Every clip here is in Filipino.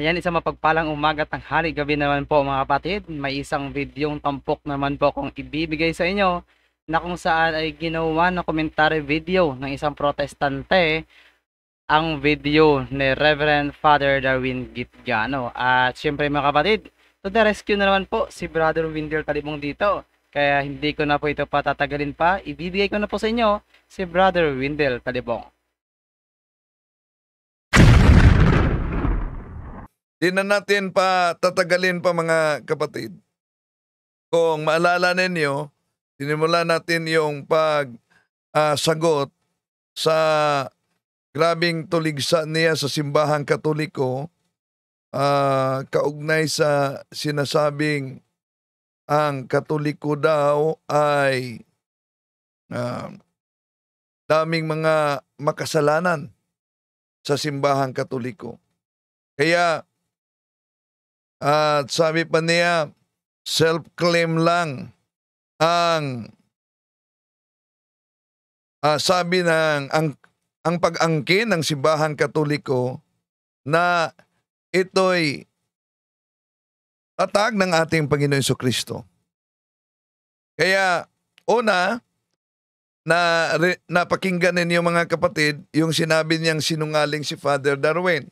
Ayan, isang mapagpalang umaga, tanghali, gabi naman po mga kapatid. May isang videong tampok naman po akong ibibigay sa inyo na kung saan ay ginawa na commentary video ng isang protestante ang video ni Reverend Father Darwin Gitgano. At syempre mga kapatid, to the rescue na naman po si Brother Windel Talibong dito. Kaya hindi ko na po ito patatagalin pa. Ibibigay ko na po sa inyo si Brother Windel Talibong. Di na natin pa tatagalin pa mga kapatid. Kung maalala ninyo, sinimula natin yung sagot sa grabing tuligsa niya sa simbahang Katoliko, kaugnay sa sinasabing ang Katoliko daw ay daming mga makasalanan sa simbahang Katoliko. Kaya at sabi pa niya, self-claim lang ang sabi ng ang pag-angkin ng simbahang Katoliko na ito'y tatag ng ating Panginoon Jesucristo. Kaya una, napakinggan ninyo mga kapatid yung sinabi niyang sinungaling si Father Darwin.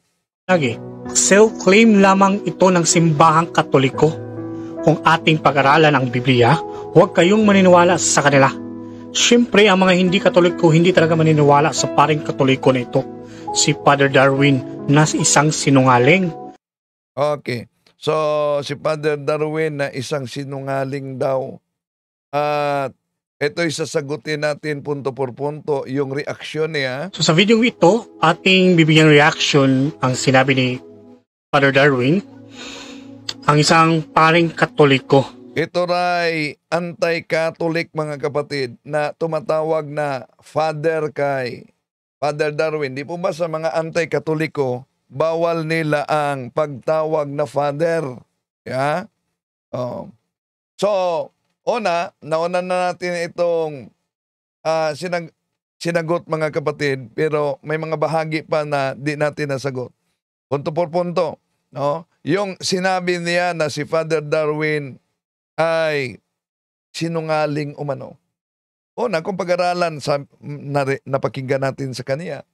Lagi, self-claim lamang ito ng simbahang Katoliko. Kung ating pag-aralan ang Biblia, huwag kayong maniniwala sa kanila. Siyempre, ang mga hindi Katoliko hindi talaga maniniwala sa paring Katoliko na ito. Si Father Darwin na isang sinungaling. Okay. So, si Father Darwin na isang sinungaling daw. At ito'y sasagutin natin punto por punto yung reaksyon niya. So sa video ito, ating bibigyan reaction ang sinabi ni Father Darwin, ang isang paring Katoliko. Ito ay anti-Catholic mga kapatid na tumatawag na Father kay Father Darwin. Di po ba sa mga anti-Katoliko, bawal nila ang pagtawag na Father? Yeah? Oh. So, nauna na natin itong sinagot mga kapatid, pero may mga bahagi pa na di natin nasagot. Punto por punto. No? Yung sinabi niya na si Father Darwin ay sinungaling umano. Kung pag-aralan napakinggan natin sa kanya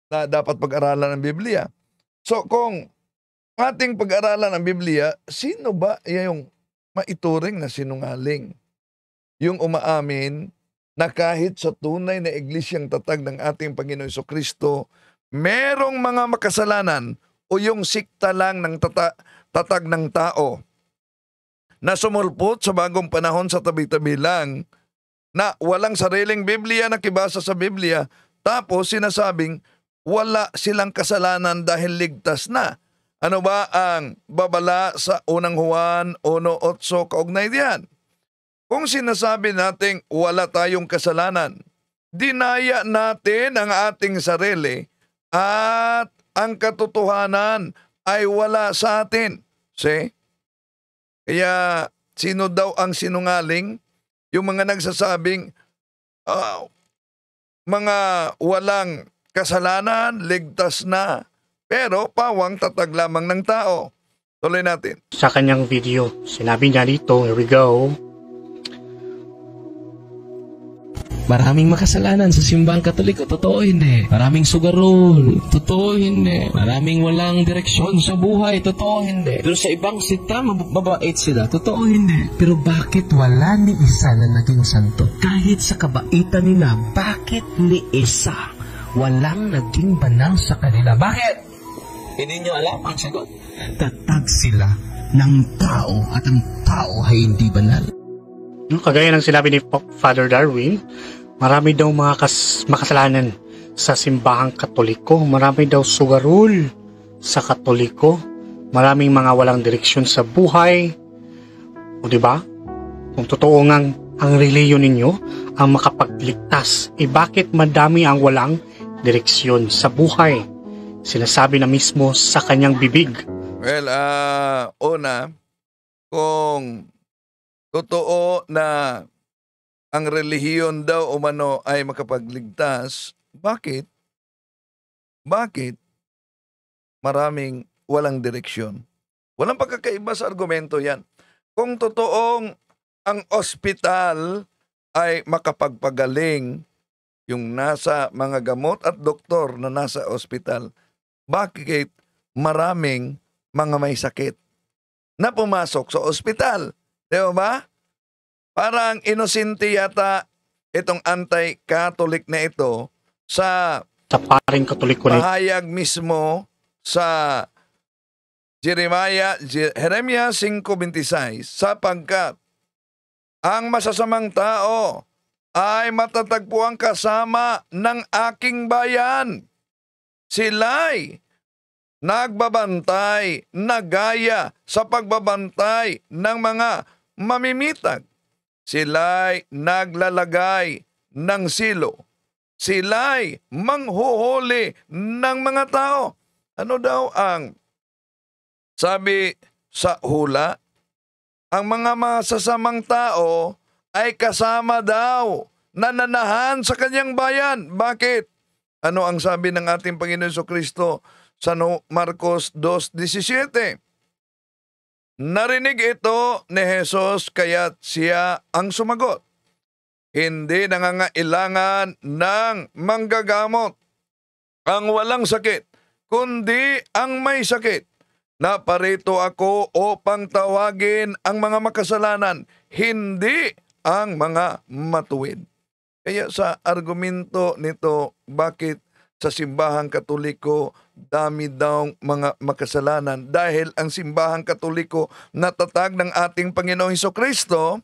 na dapat pag-aralan ang Biblia. So kung ating pag-aralan ang Biblia, sino ba yung maituring na sinungaling? Yung umaamin na kahit sa tunay na iglesyang tatag ng ating Panginoon Jesucristo, merong mga makasalanan o yung sikta lang ng tatag ng tao na sumulpot sa bagong panahon sa tabi-tabi lang, na walang sariling Biblia na kibasa sa Biblia, tapos sinasabing wala silang kasalanan dahil ligtas na. Ano ba ang babala sa unang Juan 1:8 kaugnay diyan? Kung sinasabi nating wala tayong kasalanan, dinaya natin ang ating sarili at ang katotohanan ay wala sa atin. See? Kaya sino daw ang sinungaling? Yung mga nagsasabing mga walang kasalanan, ligtas na, pero pawang tatag lamang ng tao. Tuloy natin. Sa kanyang video, sinabi niya dito, here we go. Maraming makasalanan sa simbahang Katoliko, totoo hindi. Maraming sugarol, totoo hindi. Maraming walang direksyon sa buhay, totoo hindi. Pero sa ibang sita, mabait sila, totoo hindi. Pero bakit wala ni isa na naging santo? Kahit sa kabaitan nila, bakit ni isa walang naging banal sa kanila? Bakit? Hindi nyo alam ang sagot. Tatag sila ng tao at ang tao ay hindi banal. Kagaya ng sinabi ni Father Darwin, marami daw mga makasalanan sa simbahang Katoliko. Marami daw sugarol sa Katoliko. Maraming mga walang direksyon sa buhay. O diba? Kung totoo ngang ang reliyon ninyo ang makapagligtas, bakit madami ang walang direksyon sa buhay? Sinasabi na mismo sa kanyang bibig. Well, una, kung totoo na ang relihiyon daw umano ay makapagligtas, bakit maraming walang direksyon. Walang pagkakaiba sa argumento yan. Kung totoong ang ospital ay makapagpagaling yung nasa mga gamot at doktor na nasa ospital, bakit maraming mga may sakit na pumasok sa ospital? Di ba? Parang inosente yata itong anti-Catholic na ito sa Sa paring Katoliko na pahayag mismo sa Jeremiah 5:26, sapagkat ang masasamang tao ay matatagpuan kasama ng aking bayan. Sila'y nagbabantay na gaya sa pagbabantay ng mga mamimitag. Sila'y naglalagay ng silo. Sila'y manghuhuli ng mga tao. Ano daw ang sabi sa hula? Ang mga masasamang tao ay kasama daw nananahan sa kanyang bayan. Bakit? Ano ang sabi ng ating Panginoon Jesucristo sa Marcos 2:17? Narinig ito ni Jesus, kaya't siya ang sumagot. Hindi nangangailangan ng manggagamot ang walang sakit, kundi ang may sakit. Naparito ako upang tawagin ang mga makasalanan, hindi ang mga matuwid. Kaya sa argumento nito, bakit sa simbahang Katoliko dami daw mga makasalanan? Dahil ang simbahang Katoliko natatag ng ating Panginoong Hesukristo.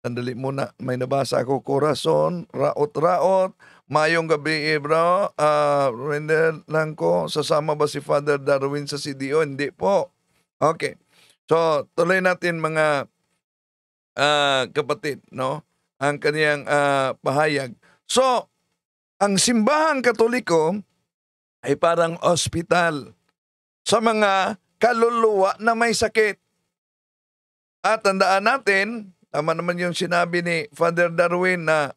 Sandali muna, may nabasa ako, Corazon, raot-raot. Mayong gabi, bro. Render lang ko, sasama ba si Father Darwin sa CDO? Hindi po. Okay. So, tuloy natin mga kapatid, no? Ang kaniyang pahayag. So, ang simbahang Katoliko ay parang ospital sa mga kaluluwa na may sakit. At tandaan natin, tama naman yung sinabi ni Father Darwin na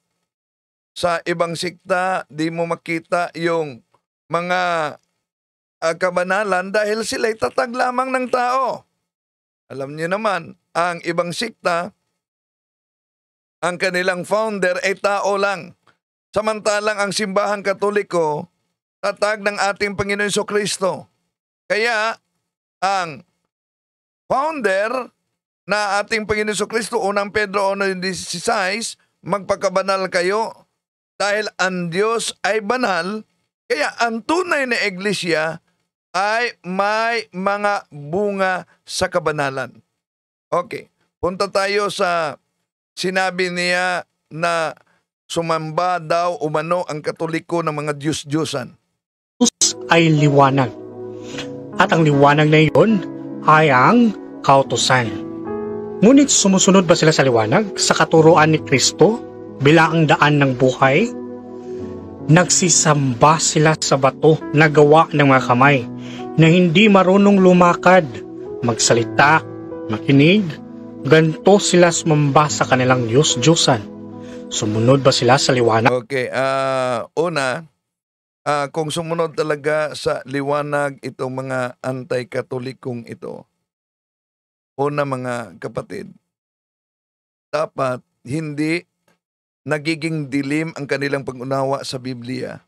sa ibang sikta, di mo makita yung mga kabanalan dahil sila'y tatag lamang ng tao. Alam niyo naman, ang ibang sikta, ang kanilang founder ay tao lang. Samantalang ang simbahang Katoliko, tatag ng ating Panginoon Jesucristo. Kaya, ang founder na ating Panginoon Jesucristo, unang Pedro 1:16, magpakabanal kayo dahil ang Diyos ay banal, kaya ang tunay na iglesia ay may mga bunga sa kabanalan. Okay, punta tayo sa sinabi niya na sumamba daw umano ang Katoliko ng mga Diyos-Diyosan. ay liwanag. At ang liwanag na iyon ay ang kautusan. Ngunit sumusunod ba sila sa liwanag, sa katuruan ni Kristo bilang ang daan ng buhay? Nagsisamba sila sa bato na gawa ng mga kamay, na hindi marunong lumakad, magsalita, makinig. Ganto sila sumamba sa kanilang Diyos-Diyosan. Sumunod ba sila sa liwanag? Okay, kung sumunod talaga sa liwanag itong mga anti-katolikong ito, una mga kapatid, dapat hindi nagiging dilim ang kanilang pag-unawa sa Biblia,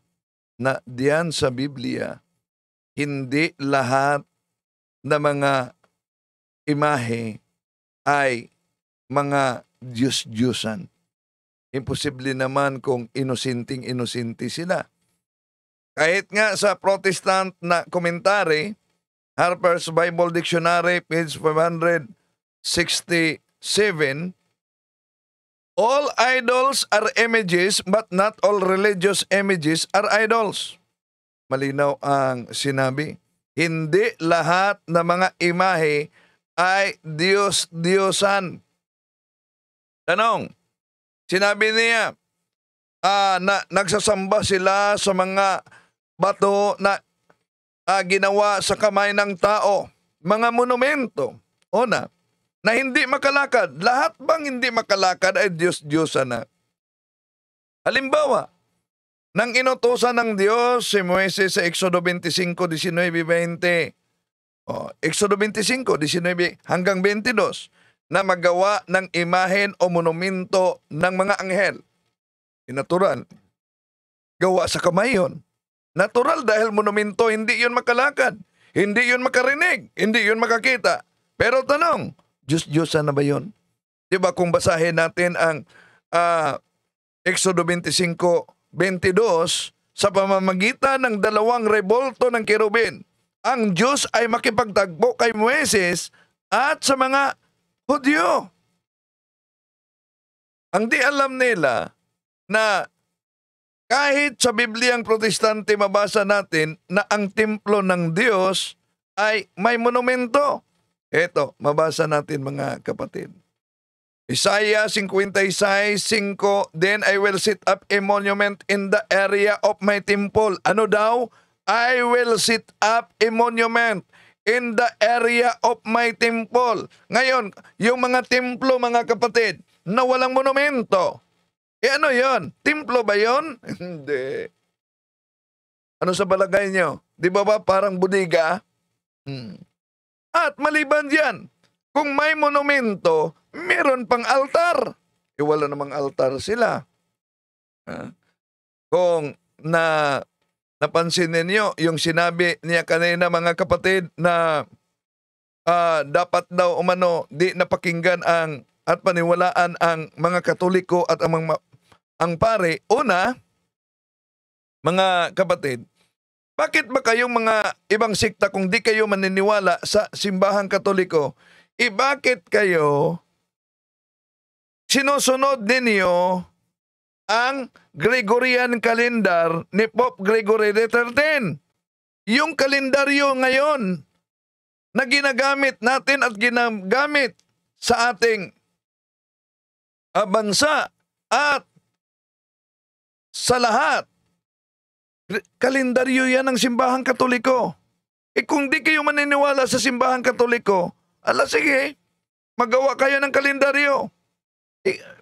na diyan sa Biblia, hindi lahat na mga imahe ay mga Diyos-Diyosan. Imposible naman kung inusinting-inusinti sila. Kahit nga sa Protestant na komentary, Harper's Bible Dictionary, page 567, all idols are images, but not all religious images are idols. Malinaw ang sinabi. Hindi lahat ng mga imahe ay Diyos-Diyosan. Tanong, sinabi niya na nagsasamba sila sa mga bato na ginawa sa kamay ng tao, mga monumento. Una, na hindi makalakad. Lahat bang hindi makalakad ay Diyos-Diyosan na? Halimbawa, nang inutusan ng Diyos si Moises sa Exodo 25:19-20. Exodo 25:19 hanggang 22 na magawa ng imahen o monumento ng mga anghel. Natural. Gawa sa kamay yun. Natural dahil monumento, hindi yun makalakad. Hindi yun makarinig. Hindi yun makakita. Pero tanong, Diyos-Diyosan na ba yun? Diba kung basahin natin ang Exodo 25:22, sa pamamagitan ng dalawang rebolto ng kerubin, ang Diyos ay makipagtagpo kay Moises at sa mga Hudyo. Ang di alam nila na kahit sa Bibliang Protestante mabasa natin na ang templo ng Diyos ay may monumento. Eto, mabasa natin mga kapatid. Isaiah 56:5, Then I will set up a monument in the area of my temple. Ano daw? I will set up a monument in the area of my temple. Ngayon, yung mga templo, mga kapatid, na walang monumento. Ano yon? Templo ba yon? Hindi. Ano sa palagay nyo? Di ba parang bodega? At maliban dyan, kung may monumento, meron pang altar. Wala namang altar sila. Kung napansin ninyo, yung sinabi niya kanina mga kapatid na dapat daw umano di napakinggan at paniwalaan ang mga Katoliko at ang pare. Una, mga kapatid, bakit ba kayong mga ibang sikta kung di kayo maniniwala sa simbahang Katoliko, bakit kayo sinusunod ninyo ang Gregorian calendar ni Pope Gregory XIII? Yung kalendaryo ngayon na ginagamit natin at ginagamit sa ating bansa at sa lahat, kalendaryo yan ng simbahang Katoliko. Kung di kayo maniniwala sa simbahang Katoliko, sige, magawa kayo ng kalendaryo.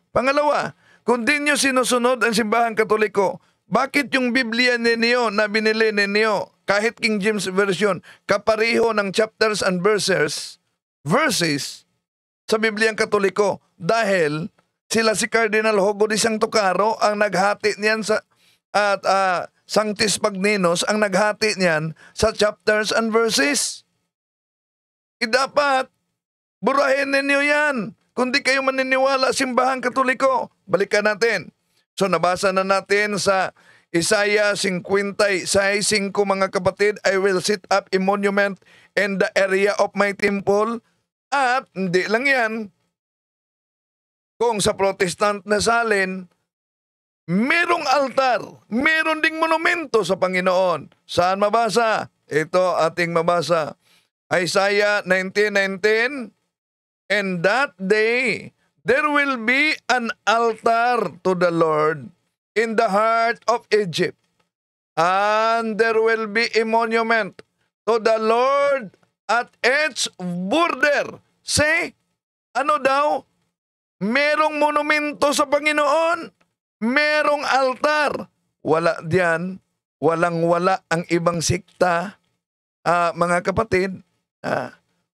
Pangalawa, kung di nyo sinusunod ang simbahang Katoliko, bakit yung Biblia ninyo na binili ninyo, kahit King James Version, kapareho ng chapters and verses sa Bibliang Katoliko? Dahil sila si Cardinal Hugo de Santo Caro ang naghati niyan at Sanctis Pagninos ang naghati niyan sa chapters and verses. Dapat burahin ninyo yan. Kung di kayo maniniwala simbahang Katoliko, balikan natin. So nabasa na natin sa Isaiah 56:5, mga kapatid, I will set up a monument in the area of my temple. At hindi lang yan, kung sa Protestant na salin, merong altar, meron ding monumento sa Panginoon. Saan mabasa? Ito ating mabasa. Isaiah 19:19, And that day, there will be an altar to the Lord in the heart of Egypt, and there will be a monument to the Lord at its border. Say, ano daw? Merong monumento sa Panginoon, merong altar. Wala diyan, walang-wala ang ibang sikta, mga kapatid.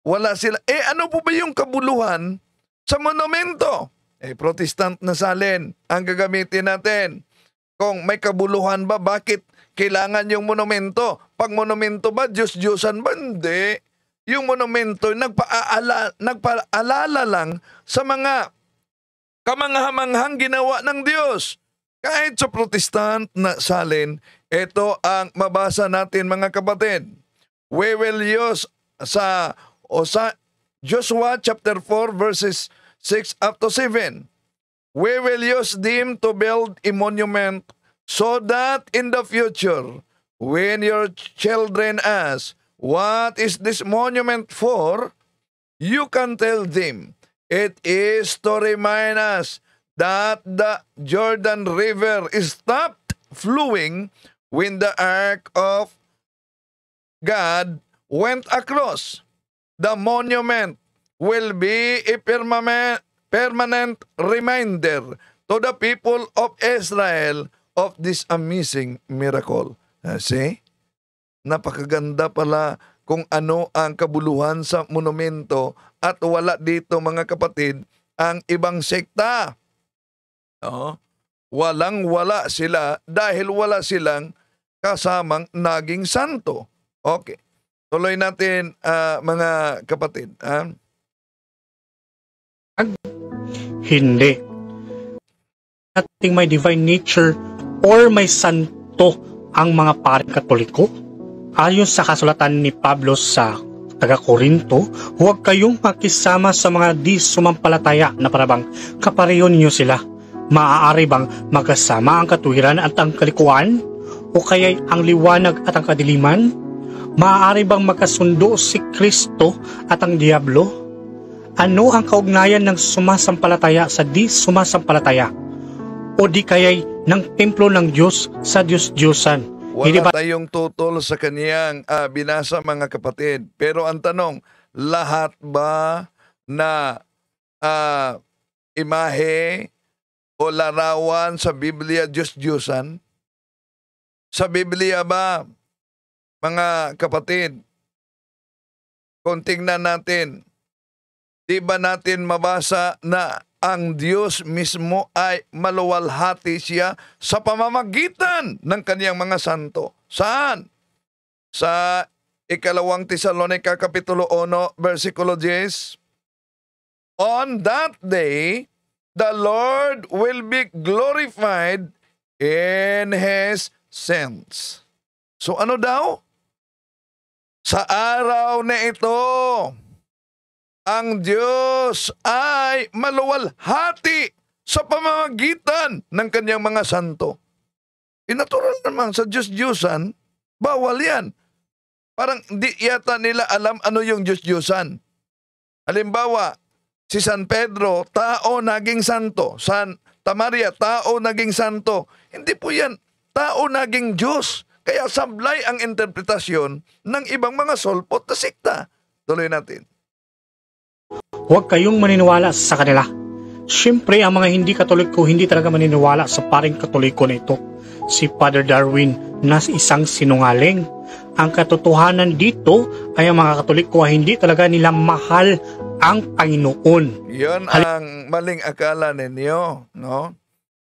Wala sila. Ano po ba yung kabuluhan sa monumento? Protestant na salin ang gagamitin natin. Kung may kabuluhan ba, bakit kailangan yung monumento? Pag monumento ba, Diyos-Diyosan ba? Hindi. Yung monumento, nagpaalala lang sa mga kamanghamanghang ginawa ng Diyos. Kahit sa Protestant na salin, ito ang mabasa natin mga kapatid. We will use sa Joshua chapter 4 verses 6 up to 7. We will use them to build a monument so that in the future, when your children ask, what is this monument for? You can tell them, it is to remind us that the Jordan River stopped flowing when the ark of God went across. The monument will be a permanent reminder to the people of Israel of this amazing miracle. See? Napakaganda pala kung ano ang kabuluhan sa monumento at wala dito mga kapatid ang ibang sekta. No? Walang-wala sila dahil wala silang kasamang naging santo. Okay. Tuloy natin mga kapatid. Hindi. Nating may divine nature or may santo ang mga paring Katoliko. Ayon sa kasulatan ni Pablo sa taga-Korinto, huwag kayong makisama sa mga di sumampalataya na parabang kapareho ninyo sila. Maaari bang magkasama ang katuwiran at ang kalikuan? O kaya'y ang liwanag at ang kadiliman? Maaari bang magkasundo si Kristo at ang Diablo? Ano ang kaugnayan ng sumasampalataya sa di sumasampalataya? O di kaya'y ng templo ng Diyos sa Diyos-Diyosan? Hindi Wala ba tayong tutol sa kaniyang binasa mga kapatid. Pero ang tanong, lahat ba na imahe o larawan sa Biblia Diyos-Diyosan? Sa Biblia ba, mga kapatid, kung tingnan natin, di ba natin mabasa na ang Diyos mismo ay maluwalhati siya sa pamamagitan ng kaniyang mga santo? Saan? Sa ikalawang Tesalonica Kapitulo 1, versikulo 10. On that day, the Lord will be glorified in His saints. So ano daw? Sa araw na ito, ang Diyos ay maluwalhati sa pamamagitan ng kanyang mga santo. Natural naman sa Diyos-Diyosan, bawal yan. Parang di yata nila alam ano yung Diyos-Diyosan. Halimbawa, si San Pedro, tao naging santo. Santa Maria, tao naging santo. Hindi po yan. Tao naging Diyos. Kaya sablay ang interpretasyon ng ibang mga solpot na sikta. Tuloy natin. huwag kayong maniniwala sa kanila? Siyempre, ang mga hindi Katoliko hindi talaga maniniwala sa paring Katoliko na ito. Si Father Darwin na isang sinungaling. Ang katotohanan dito ay ang mga Katoliko ay hindi talaga nila mahal ang Panginoon. Yon ang maling akala ninyo, no?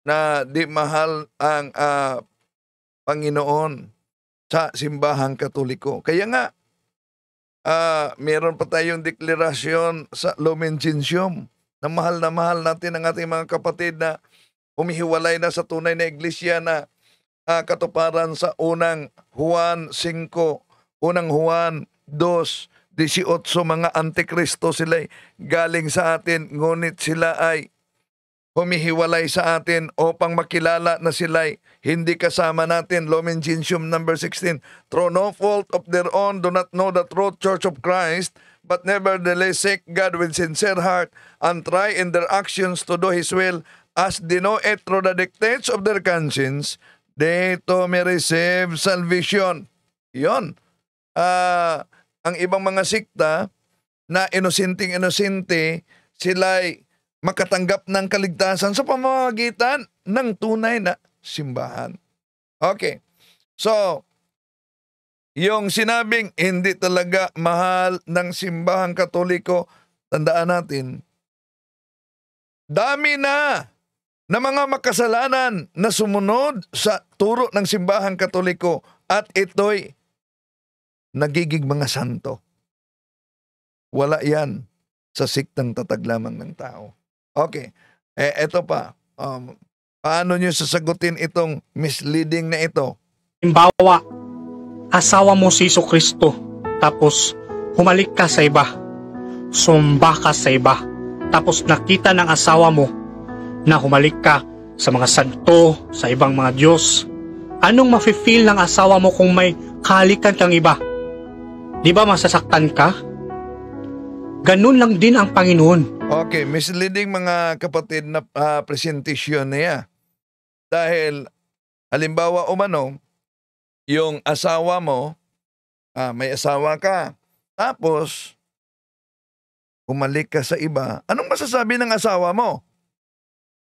Na di mahal ang Panginoon sa simbahang Katoliko. Kaya nga, meron pa tayong deklarasyon sa Lumen Gentium na mahal natin ang ating mga kapatid na humihiwalay na sa tunay na iglesia na katuparan sa unang Juan 5, unang Juan 2:18, mga antikristo sila galing sa atin, ngunit sila ay humihiwalay sa atin upang makilala na sila'y hindi kasama natin. Lumen Gentium number 16. Through no fault of their own, do not know the true Church of Christ, but nevertheless seek God with sincere heart, and try in their actions to do His will, as they know it through the dictates of their conscience, they too may receive salvation. Yon. Ang ibang mga sikta na inosente, sila'y makatanggap ng kaligtasan sa pamamagitan ng tunay na simbahan. Okay. So, yung sinabing hindi talaga mahal ng simbahang Katoliko, tandaan natin, dami na mga makasalanan na sumunod sa turo ng simbahang Katoliko at ito'y nagiging mga santo. Wala yan sa siktang tatag lamang ng tao. Okay. Eto pa. Paano nyo sasagutin itong misleading na ito? Halimbawa, asawa mo si Jesucristo, tapos humalik ka sa iba, sumba ka sa iba, tapos nakita ng asawa mo na humalik ka sa mga santo, sa ibang mga Diyos. Anong mafe-feel ng asawa mo kung may kahalikan kang iba? Di ba masasaktan ka? Ganun lang din ang Panginoon. Okay, misleading mga kapatid na presentasyon niya. Dahil, halimbawa umano, yung asawa mo, may asawa ka, tapos, humalik ka sa iba, anong masasabi ng asawa mo?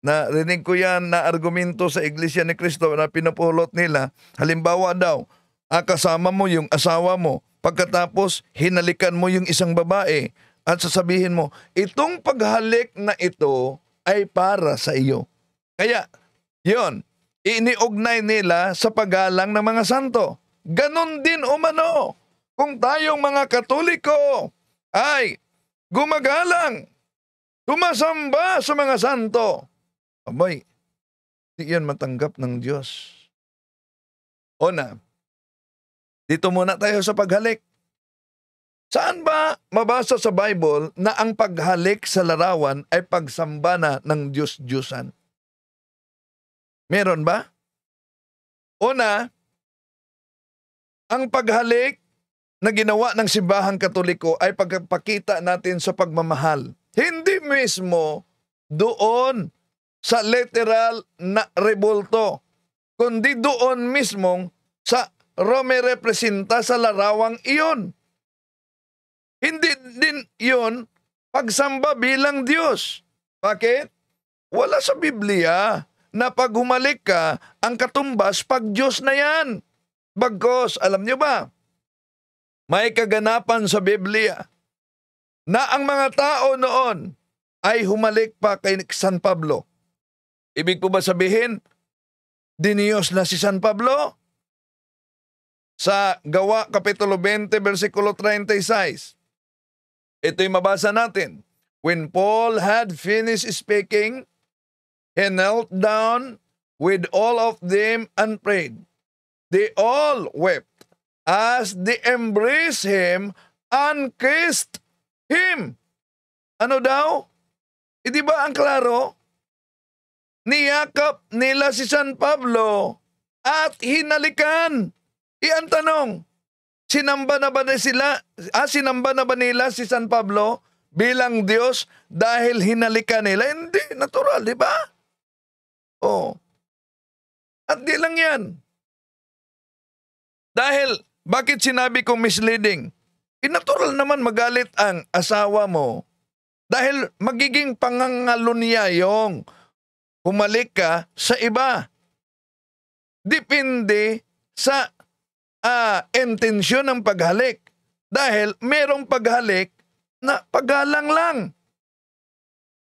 Narinig ko yan na argumento sa Iglesia ni Cristo na pinupulot nila. Halimbawa daw, kasama mo yung asawa mo, pagkatapos hinalikan mo yung isang babae at sasabihin mo, itong paghalik na ito ay para sa iyo. Kaya, yon, iniugnay nila sa paggalang ng mga santo. Ganon din umano, kung tayong mga Katoliko ay gumagalang, tumasamba sa mga santo, abay, di yan matanggap ng Diyos. Una, dito muna tayo sa paghalik. Saan ba mabasa sa Bible na ang paghalik sa larawan ay pagsamba na ng Diyos-Diyusan? Meron ba? Una, ang paghalik na ginawa ng simbahang Katoliko ay pagpakita natin sa pagmamahal. Hindi mismo doon sa literal na rebulto, kundi doon mismong sa Rome representa sa larawang iyon. Hindi din iyon pagsamba bilang Diyos. Bakit? Wala sa Biblia na pag humalik ka, ang katumbas pag Diyos na yan. Bagkos, alam niyo ba, may kaganapan sa Biblia na ang mga tao noon ay humalik pa kay San Pablo. Ibig po ba sabihin, diniyos na si San Pablo? Sa Gawa Kapitulo 20, versikulo 36, ito'y mabasa natin. When Paul had finished speaking, he knelt down with all of them and prayed. They all wept as they embraced him and kissed him. Ano daw? Di ba ang klaro? Niyakap nila si San Pablo at hinalikan. Iyan tanong, sinamba na ba nila si San Pablo bilang Diyos dahil hinalikan nila? Hindi, natural, di ba? Oh. At di lang yan. Dahil, bakit sinabi kong misleading? Natural naman magalit ang asawa mo dahil magiging pangangalunya yung humalik ka sa iba. Depende sa intensyon ng paghalik. Dahil merong paghalik na paggalang lang.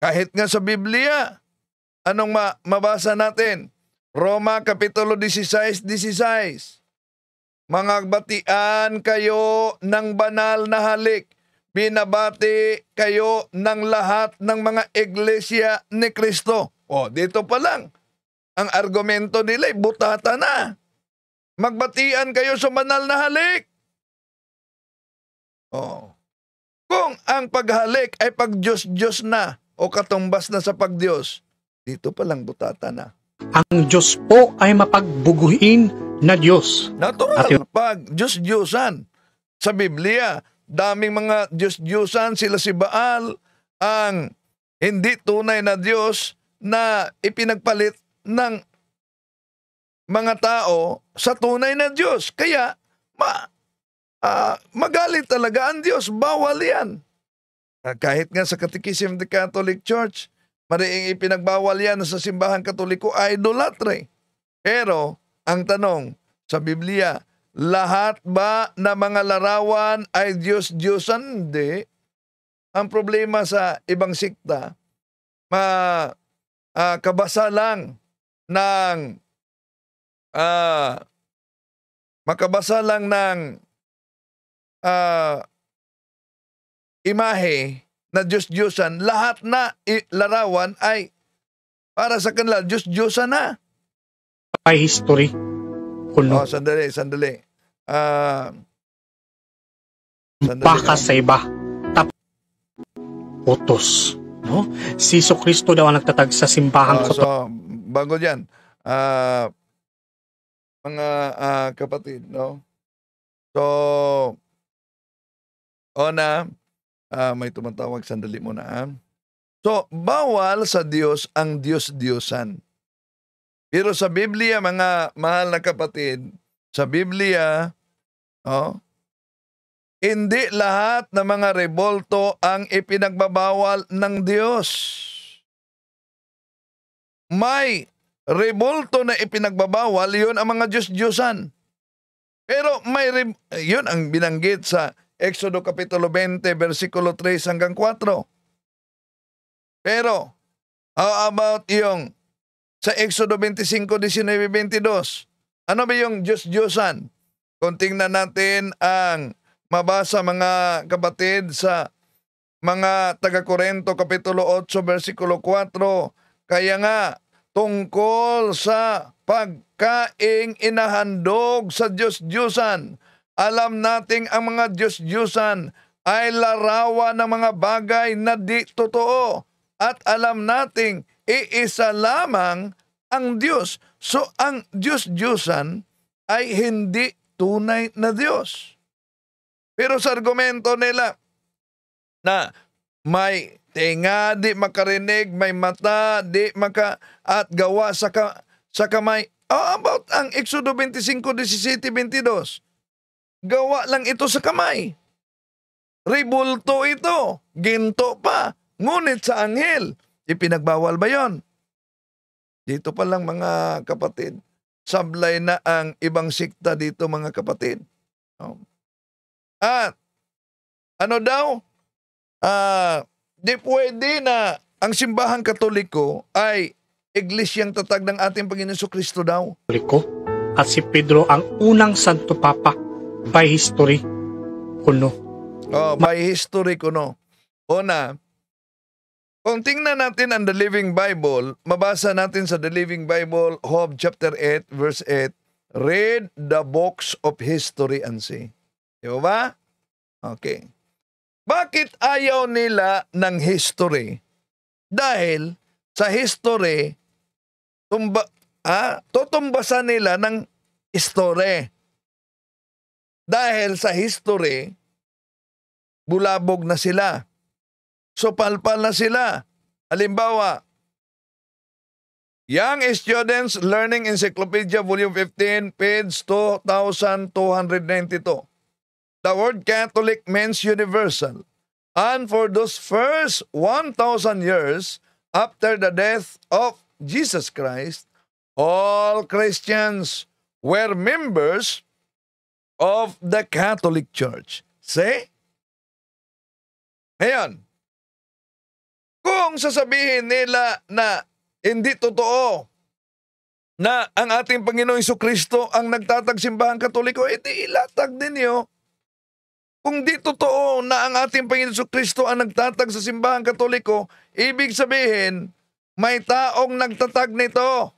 Kahit nga sa Biblia, anong mabasa natin? Roma Kapitulo 16:16. Mga batian kayo ng banal na halik. Binabati kayo ng lahat ng mga iglesia ni Kristo. O, dito pa lang. Ang argumento nila ay butata na. Magbatian kayo sa banal na halik. O, kung ang paghalik ay pag-Diyos-Diyos na o katumbas na sa pag-Diyos, dito pa lang butata na. Ang Diyos po ay mapagbuguhin na Diyos. Natural, pag Diyos-Diyosan. Sa Biblia, daming mga Diyos-Diyosan, sila si Baal, ang hindi tunay na Diyos na ipinagpalit ng mga tao sa tunay na Diyos. Kaya, magalit talaga ang Diyos. Bawal yan. Kahit nga sa Catechism of the Catholic Church, mariing ipinagbawal yan sa simbahan Katoliko, idolatry. Pero, ang tanong, sa Biblia, lahat ba na mga larawan ay Diyos-Diyosan? Hindi. Ang problema sa ibang sikta, makabasa lang ng imahe na Diyos-Diyosan, lahat na larawan ay para sa kanila Diyos-Diyosan na. May history. Kuno. Sandali. Sandali. Baka sa iba. Utos. No? Si Kristo daw ang nagtatag sa simbahan ko. So, bago dyan, mga kapatid, no? So, may tumatawag, sandali muna. So, bawal sa Diyos ang Diyos-Diyosan. Pero sa Biblia, mga mahal na kapatid, sa Biblia, hindi lahat ng mga rebulto ang ipinagbabawal ng Diyos. may rebulto na ipinagbabawal, yun ang mga Diyos-Diyosan. Pero yun ang binanggit sa Exodo Kapitulo 20, versikulo 3 hanggang 4. Pero, how about yung sa Exodo 25, 19, 22? Ano ba yung Diyos-Diyosan? Kung tingnan natin ang mabasa mga kapatid sa mga taga-Korinto Kapitulo 8, versikulo 4. Kaya nga, tungkol sa pagkaing inahandog sa Diyos-Diyosan, alam nating ang mga Diyos-Diyosan ay larawan ng mga bagay na di totoo. At alam nating iisa lamang ang Diyos. So, ang Diyos-Diyosan ay hindi tunay na Diyos. Pero sa argumento nila na may tenga, di makarinig, may mata, di maka, at gawa sa kamay. How about ang Exodo 25, 17, 22? Gawa lang ito sa kamay. Ribulto ito. Ginto pa. Ngunit sa anghel, ipinagbawal ba yon? Dito pa lang mga kapatid. Sablay na ang ibang sikta dito mga kapatid. At ano daw? Di pwede na ang simbahang Katoliko ay iglesyang tatag ng ating Panginoon Jesucristo daw. Katoliko. At si Pedro ang unang Santo Papa by history kuno. By history kuno. Una, kung tingnan natin ang The Living Bible, mabasa natin sa The Living Bible, Job chapter 8, verse 8, read the books of history and see. Di ba? Okay. Bakit ayaw nila ng history? Dahil sa history, tutumbasan nila ng history. Dahil sa history, bulabog na sila. So palpal na sila. Halimbawa, Young Students Learning Encyclopedia Volume 15, page 2292. The word Catholic means universal. And for those first 1,000 years after the death of Jesus Christ, all Christians were members of the Catholic Church. See? Ngayon, kung sasabihin nila na hindi totoo na ang ating Panginoong Jesucristo ang nagtatag simbahang Katoliko, edi ilatag din niyo. Kung di totoo na ang ating Panginoong Jesucristo ang nagtatag sa simbahang Katoliko, ibig sabihin, may taong nagtatag nito.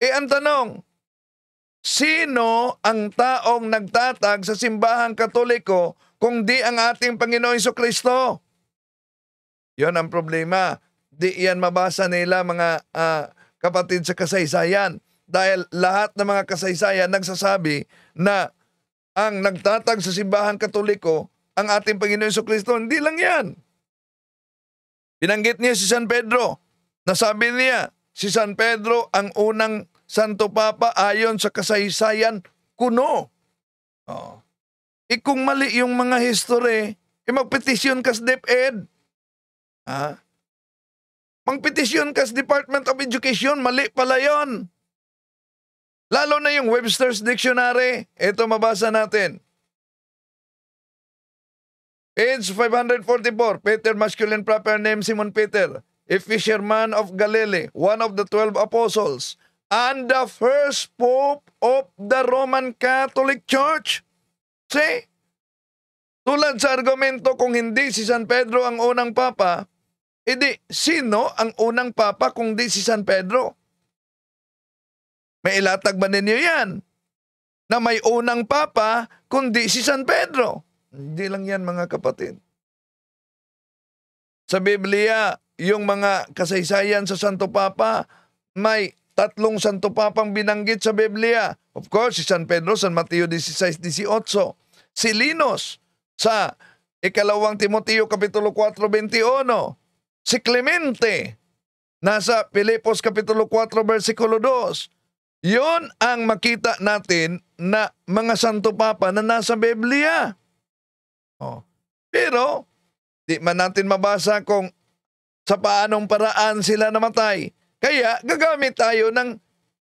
Ang tanong, sino ang taong nagtatag sa simbahang Katoliko kung di ang ating Panginoong Jesucristo? Yon ang problema. Di yan mabasa nila mga kapatid sa kasaysayan. Dahil lahat ng mga kasaysayan nagsasabi na ang nagtatag sa simbahang Katoliko ang ating Panginoong Jesucristo. Hindi lang yan. Binanggit niya si San Pedro. Nasabi niya, si San Pedro ang unang Santo Papa ayon sa kasaysayan kuno. Kung mali yung mga history, magpetisyon ka sa DepEd. Magpetisyon ka sa Department of Education, mali pala yon. Lalo na yung Webster's Dictionary. Ito mabasa natin. Page 544, Peter, masculine proper name, Simon Peter, a fisherman of Galilee, one of the 12 apostles, and the first pope of the Roman Catholic Church. See? Tulad sa argumento, kung hindi si San Pedro ang unang papa, edi sino ang unang papa kung di si San Pedro? May ilatag ba ninyo yan? Na may unang papa kung di si San Pedro? Hindi lang yan mga kapatid. Sa Biblia, yung mga kasaysayan sa Santo Papa, may 3 Santo Papang binanggit sa Biblia. Of course, si San Pedro, San Mateo 16-18. Si Linos, sa 2 Timoteo Kapitulo 4:21. Si Clemente, nasa Pilipos Kapitulo 4, versikulo 2. Yun ang makita natin na mga Santo Papa na nasa Biblia. Pero, di man natin mabasa kung sa paanong paraan sila namatay. Kaya gagamit tayo ng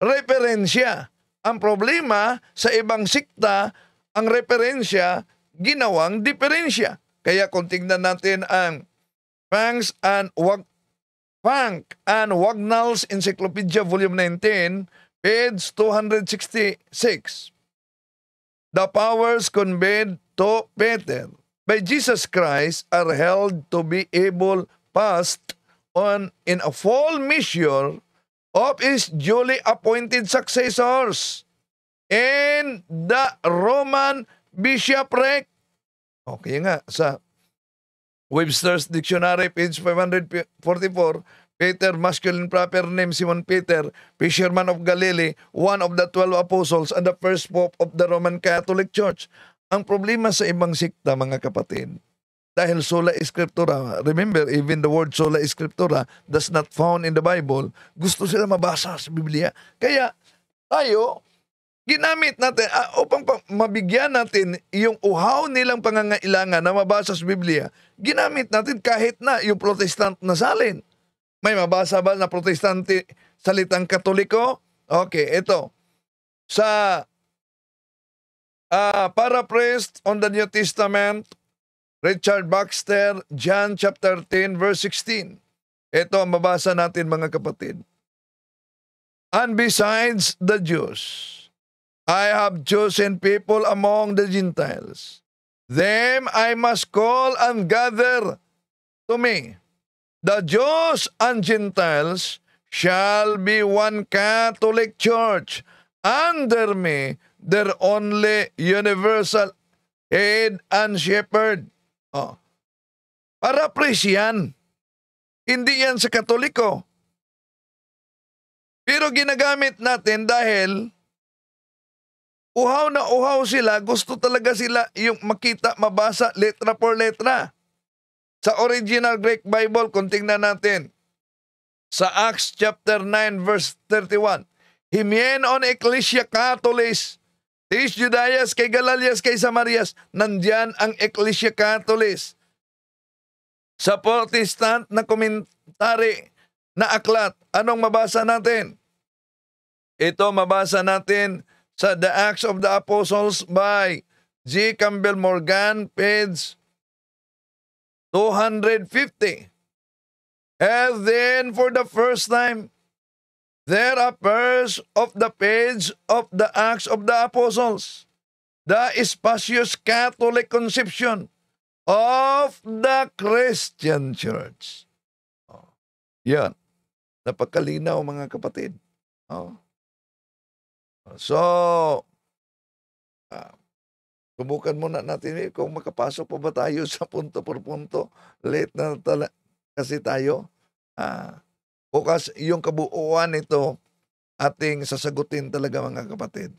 referensya. Ang problema sa ibang sikta, ang referensya ginawang diferensya. Kaya kung tingnan natin ang Funk and Wagnall's Encyclopedia Volume 19, page 266. The powers conveyed to Peter by Jesus Christ are held to be able passed on in a full measure of his duly appointed successors in the Roman bishopric. Okay nga, sa Webster's Dictionary, page 544, Peter, masculine proper name, Simon Peter, fisherman of Galilee, one of the 12 apostles and the first pope of the Roman Catholic Church. Ang problema sa ibang sikta, mga kapatid, dahil sola scriptura, remember, even the word sola scriptura does not found in the Bible, gusto sila mabasa sa Biblia. Kaya tayo, ginamit natin upang mabigyan natin yung uhaw nilang pangangailangan na mabasa sa Biblia, ginamit natin kahit na yung Protestant na salin. May mabasa ba na Protestante salitang Katoliko? Okay, ito. Sa paraphrase on the New Testament, Richard Baxter, John chapter 10, verse 16. Ito ang mabasa natin, mga kapatid. And besides the Jews, I have chosen people among the Gentiles. Them I must call and gather to me. The Jews and Gentiles shall be one Catholic Church. Under me, their only universal head and shepherd. Paraphrase yan. Hindi yan sa Katoliko. Pero ginagamit natin dahil uhaw na uhaw sila, gusto talaga sila yung makita, mabasa, letra por letra. Sa original Greek Bible, kung tingnan natin, sa Acts chapter 9, verse 31, Himien on Ecclesia Catholis, Tis Judaias kay Galalias kay Samarias, nandyan ang Ecclesia Catholis. Sa Protestant na komentary na aklat, anong mabasa natin? Ito mabasa natin sa The Acts of the Apostles by G. Campbell Morgan, page 250. And then for the first time, there appears of the page of the Acts of the Apostles, the spacious Catholic conception of the Christian Church. Yan. Napakalinaw, mga kapatid. So, subukan muna natin kung makapasok pa ba tayo sa punto por punto. Late na kasi tayo. Bukas yung kabuuan nito ating sasagutin talaga, mga kapatid.